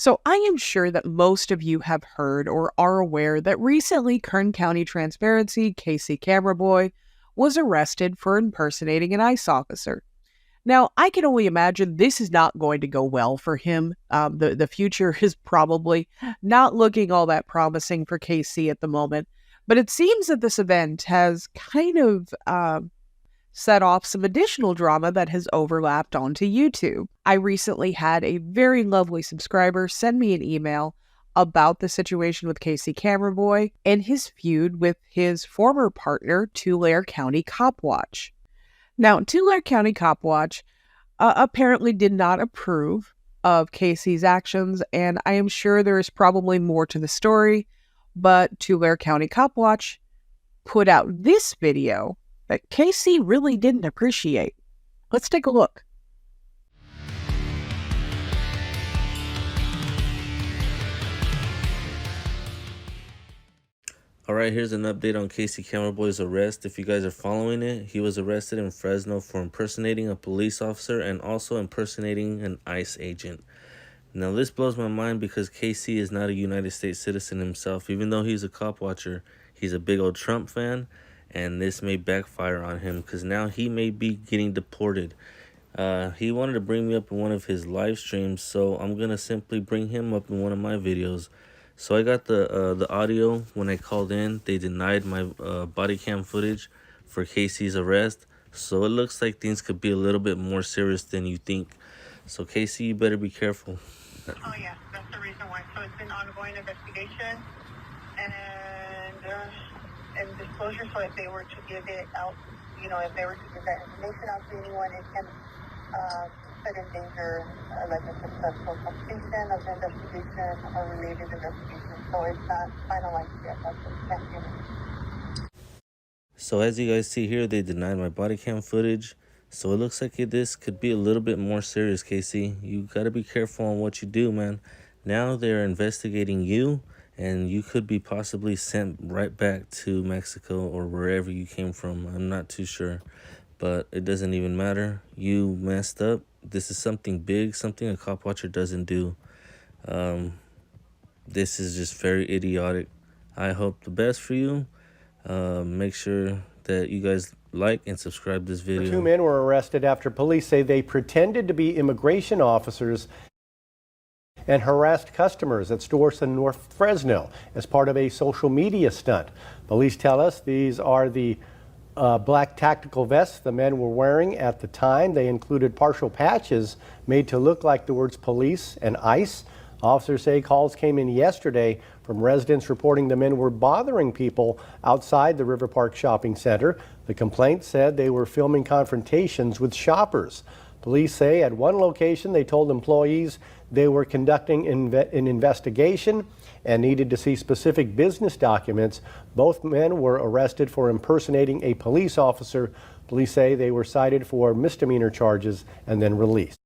So I am sure that most of you have heard or are aware that recently Kern County Transparency Casey Camera Boy was arrested for impersonating an ICE officer. Now, I can only imagine this is not going to go well for him. The future is probably not looking all that promising for Casey at the moment. But it seems that this event has kind of set off some additional drama that has overlapped onto YouTube. I recently had a very lovely subscriber send me an email about the situation with Casey Camera Boy and his feud with his former partner, Tulare County Cop Watch. Now, Tulare County Cop Watch apparently did not approve of Casey's actions, and I am sure there is probably more to the story, but Tulare County Cop Watch put out this video that Casey really didn't appreciate. Let's take a look. Alright, here's an update on Casey Camera Boy's arrest. If you guys are following it, he was arrested in Fresno for impersonating a police officer and also impersonating an ICE agent. Now, this blows my mind because Casey is not a United States citizen himself. Even though he's a cop watcher, he's a big old Trump fan, and this may backfire on him because now he may be getting deported. He wanted to bring me up in one of his live streams, so I'm going to simply bring him up in one of my videos. So I got the audio when I called in. They denied my body cam footage for Casey's arrest. So it looks like things could be a little bit more serious than you think. So Casey, you better be careful. Oh yeah, that's the reason why. So it's an ongoing investigation and disclosure. So if they were to give it out, if they were to give that information out to anyone, it can put in danger like a successful completion of the investigation or related investigation. So it's not finalized yet. That's what can't give it. So as you guys see here, they denied my body cam footage. So it looks like this could be a little bit more serious, Casey. You got to be careful on what you do, man. Now they're investigating you, and you could be possibly sent right back to Mexico or wherever you came from. I'm not too sure, but it doesn't even matter. You messed up. This is something big, something a cop watcher doesn't do. This is just very idiotic. I hope the best for you. Make sure that you guys like and subscribe this video. 2 men were arrested after police say they pretended to be immigration officers and harassed customers at stores in North Fresno as part of a social media stunt. Police tell us these are the black tactical vests the men were wearing at the time. They included partial patches made to look like the words police and ICE. Officers say calls came in yesterday from residents reporting the men were bothering people outside the River Park Shopping Center. The complaint said they were filming confrontations with shoppers. Police say at one location they told employees they were conducting an investigation and needed to see specific business documents. Both men were arrested for impersonating a police officer. Police say they were cited for misdemeanor charges and then released.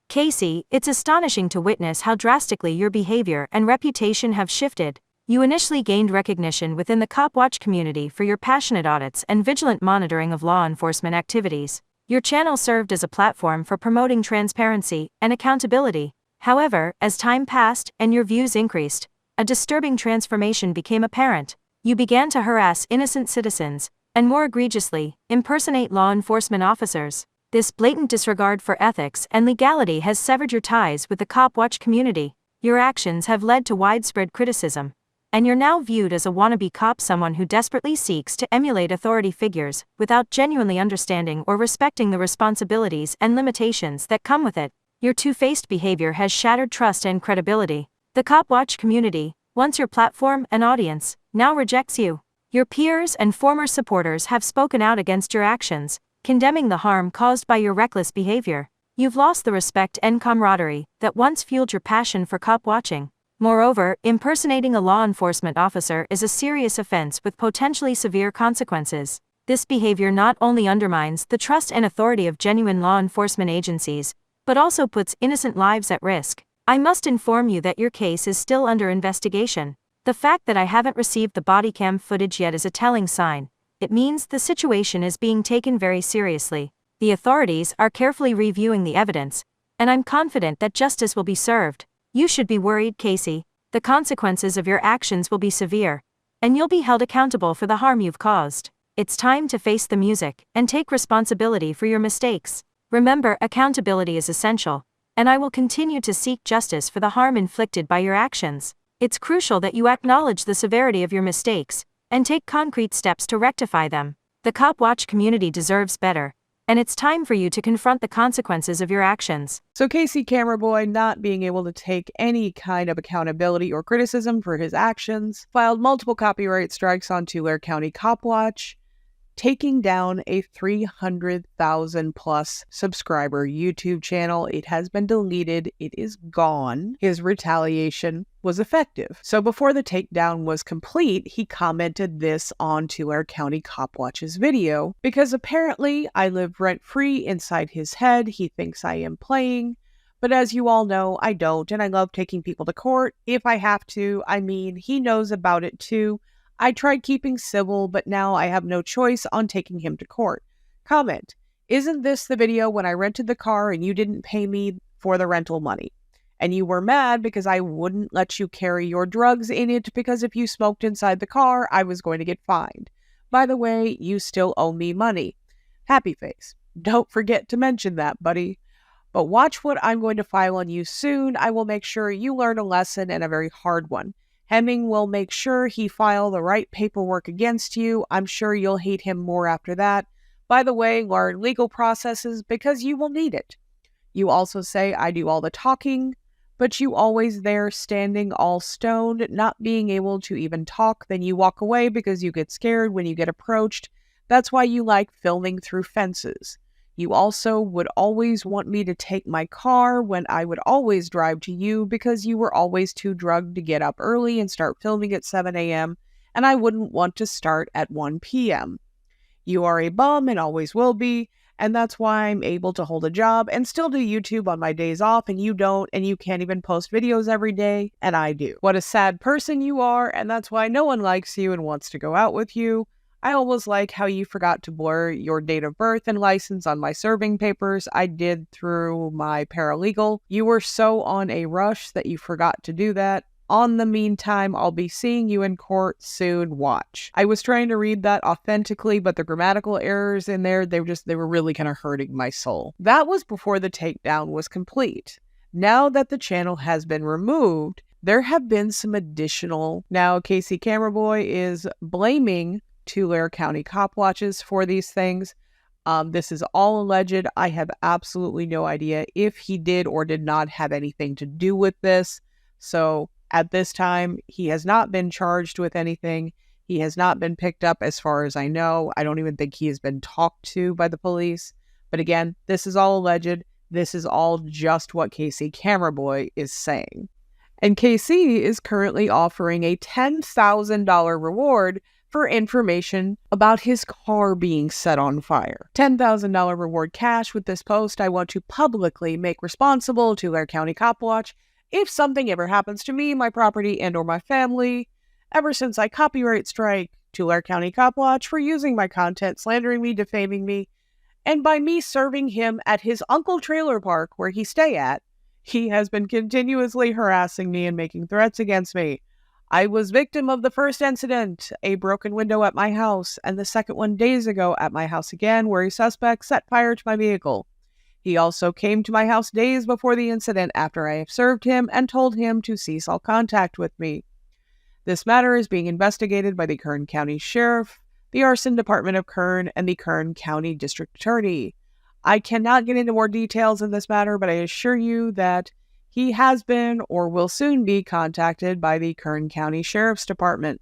Casey, it's astonishing to witness how drastically your behavior and reputation have shifted. You initially gained recognition within the Cop Watch community for your passionate audits and vigilant monitoring of law enforcement activities. Your channel served as a platform for promoting transparency and accountability. However, as time passed and your views increased, a disturbing transformation became apparent. You began to harass innocent citizens, and more egregiously, impersonate law enforcement officers. This blatant disregard for ethics and legality has severed your ties with the Cop Watch community. Your actions have led to widespread criticism, and you're now viewed as a wannabe cop, someone who desperately seeks to emulate authority figures without genuinely understanding or respecting the responsibilities and limitations that come with it. Your two-faced behavior has shattered trust and credibility. The Cop Watch community, once your platform and audience, now rejects you. Your peers and former supporters have spoken out against your actions, condemning the harm caused by your reckless behavior. You've lost the respect and camaraderie that once fueled your passion for cop watching. Moreover, impersonating a law enforcement officer is a serious offense with potentially severe consequences. This behavior not only undermines the trust and authority of genuine law enforcement agencies, but also puts innocent lives at risk. I must inform you that your case is still under investigation. The fact that I haven't received the body cam footage yet is a telling sign. It means the situation is being taken very seriously. The authorities are carefully reviewing the evidence, and I'm confident that justice will be served. You should be worried, Casey. The consequences of your actions will be severe, and you'll be held accountable for the harm you've caused. It's time to face the music and take responsibility for your mistakes. Remember, accountability is essential, and I will continue to seek justice for the harm inflicted by your actions. It's crucial that you acknowledge the severity of your mistakes and take concrete steps to rectify them. The Cop Watch community deserves better, and it's time for you to confront the consequences of your actions. So Casey Cameraboy, not being able to take any kind of accountability or criticism for his actions, filed multiple copyright strikes on Tulare County Cop Watch, taking down a 300,000 plus subscriber YouTube channel. It has been deleted. It is gone. His retaliation was effective. So before the takedown was complete, he commented this on Tulare County Cop Watch's video, because apparently I live rent-free inside his head. He thinks I am playing. But as you all know, I don't, and I love taking people to court if I have to. I mean, he knows about it too. I tried keeping civil, but now I have no choice on taking him to court. Comment: isn't this the video when I rented the car and you didn't pay me for the rental money? And you were mad because I wouldn't let you carry your drugs in it because if you smoked inside the car, I was going to get fined. By the way, you still owe me money. Happy face. Don't forget to mention that, buddy. But watch what I'm going to file on you soon. I will make sure you learn a lesson, and a very hard one. Hemming will make sure he file the right paperwork against you. I'm sure you'll hate him more after that. By the way, learn legal processes because you will need it. You also say I do all the talking, but you always there standing all stoned, not being able to even talk. Then you walk away because you get scared when you get approached. That's why you like filming through fences. You also would always want me to take my car when I would always drive to you because you were always too drugged to get up early and start filming at 7 a.m. and I wouldn't want to start at 1 p.m. You are a bum and always will be, and that's why I'm able to hold a job and still do YouTube on my days off, and you don't, and you can't even post videos every day, and I do. What a sad person you are, and that's why no one likes you and wants to go out with you. I always like how you forgot to blur your date of birth and license on my serving papers. I did through my paralegal. You were so on a rush that you forgot to do that. On the meantime, I'll be seeing you in court soon. Watch. I was trying to read that authentically, but the grammatical errors in there, they were really kind of hurting my soul. That was before the takedown was complete. Now that the channel has been removed, there have been some additional. Now, Casey Cameraboy is blaming Tulare County Cop Watches for these things. This is all alleged. I have absolutely no idea if he did or did not have anything to do with this. So at this time, he has not been charged with anything. He has not been picked up as far as I know. I don't even think he has been talked to by the police. But again, this is all alleged. This is all just what Casey Cameraboy is saying. And KC is currently offering a $10,000 reward for information about his car being set on fire. $10,000 reward cash with this post. I want to publicly make responsible to Tulare County Cop Watch if something ever happens to me, my property, and or my family. Ever since I copyright strike Tulare County Cop Watch for using my content, slandering me, defaming me, and by me serving him at his uncle trailer park where he stay at, he has been continuously harassing me and making threats against me. I was victim of the first incident, a broken window at my house, and the second one days ago at my house again, where a suspect set fire to my vehicle. He also came to my house days before the incident after I have served him and told him to cease all contact with me. This matter is being investigated by the Kern County Sheriff, the Arson Department of Kern, and the Kern County District Attorney. I cannot get into more details in this matter, but I assure you that he has been or will soon be contacted by the Kern County Sheriff's Department.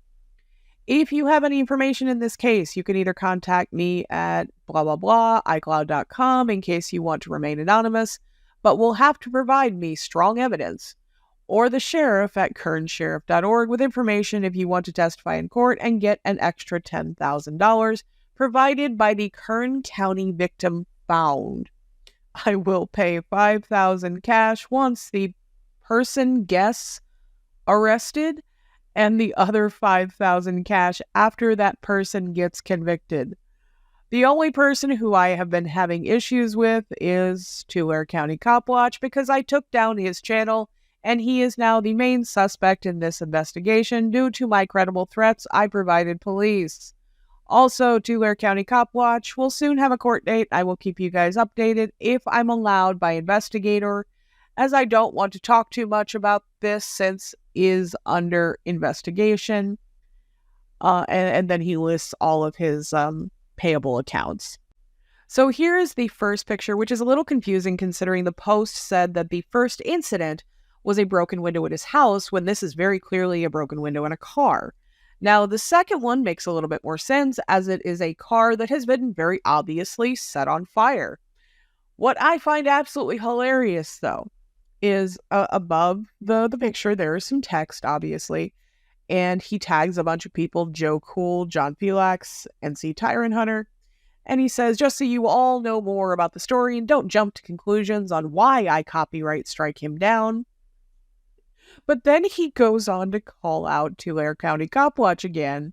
If you have any information in this case, you can either contact me at blah blah blah iCloud.com in case you want to remain anonymous, but will have to provide me strong evidence, or the sheriff at kernsheriff.org with information if you want to testify in court and get an extra $10,000 provided by the Kern County victim found. I will pay $5,000 cash once the person gets arrested, and the other $5,000 cash after that person gets convicted. The only person who I have been having issues with is Tulare County Cop Watch because I took down his channel and he is now the main suspect in this investigation due to my credible threats I provided police. Also, Tulare County Cop Watch will soon have a court date. I will keep you guys updated if I'm allowed by investigator, as I don't want to talk too much about this since is under investigation. And then he lists all of his payable accounts. So here is the first picture, which is a little confusing considering the post said that the first incident was a broken window at his house when this is very clearly a broken window in a car. Now, the second one makes a little bit more sense as it is a car that has been very obviously set on fire. What I find absolutely hilarious, though, is above the picture, there is some text, obviously, and he tags a bunch of people, Joe Cool, John Felix, NC Tyrant Hunter, and he says, just so you all know more about the story and don't jump to conclusions on why I copyright strike him down. But then he goes on to call out Tulare County Cop Watch again,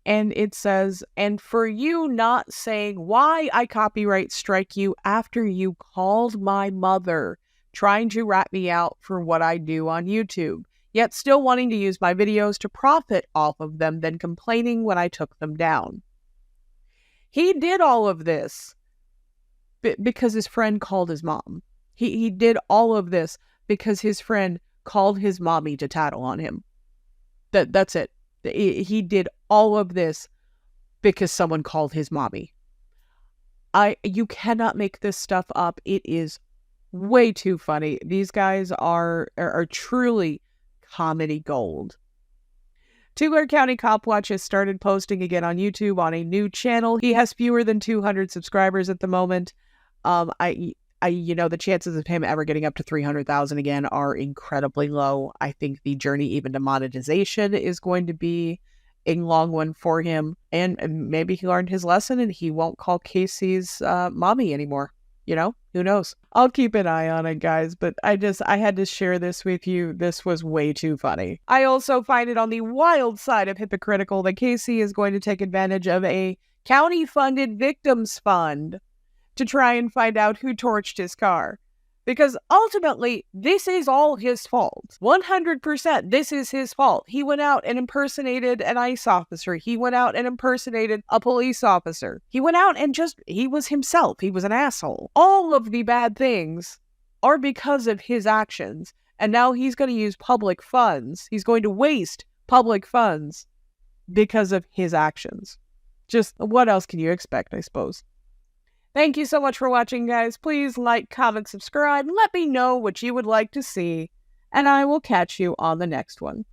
and it says, and for you not saying why I copyright strike you after you called my mother, trying to rat me out for what I do on YouTube, yet still wanting to use my videos to profit off of them, then complaining when I took them down. He did all of this because his friend called his mom. He did all of this because his friend called his mommy to tattle on him. That's it. He did all of this because someone called his mommy. You cannot make this stuff up. It is way too funny. These guys are truly comedy gold. Tulare County Cop Watch has started posting again on YouTube on a new channel. He has fewer than 200 subscribers at the moment. The chances of him ever getting up to 300,000 again are incredibly low. I think the journey even to monetization is going to be a long one for him. And maybe he learned his lesson and he won't call Casey's mommy anymore. Who knows? I'll keep an eye on it, guys, but I had to share this with you. This was way too funny. I also find it on the wild side of hypocritical that Casey is going to take advantage of a county-funded victims fund to try and find out who torched his car. Because ultimately, this is all his fault. 100%, this is his fault. He went out and impersonated an ICE officer. He went out and impersonated a police officer. He went out and he was himself. He was an asshole. All of the bad things are because of his actions. And now he's going to use public funds. He's going to waste public funds because of his actions. Just what else can you expect, I suppose? Thank you so much for watching, guys. Please like, comment, subscribe. Let me know what you would like to see, and I will catch you on the next one.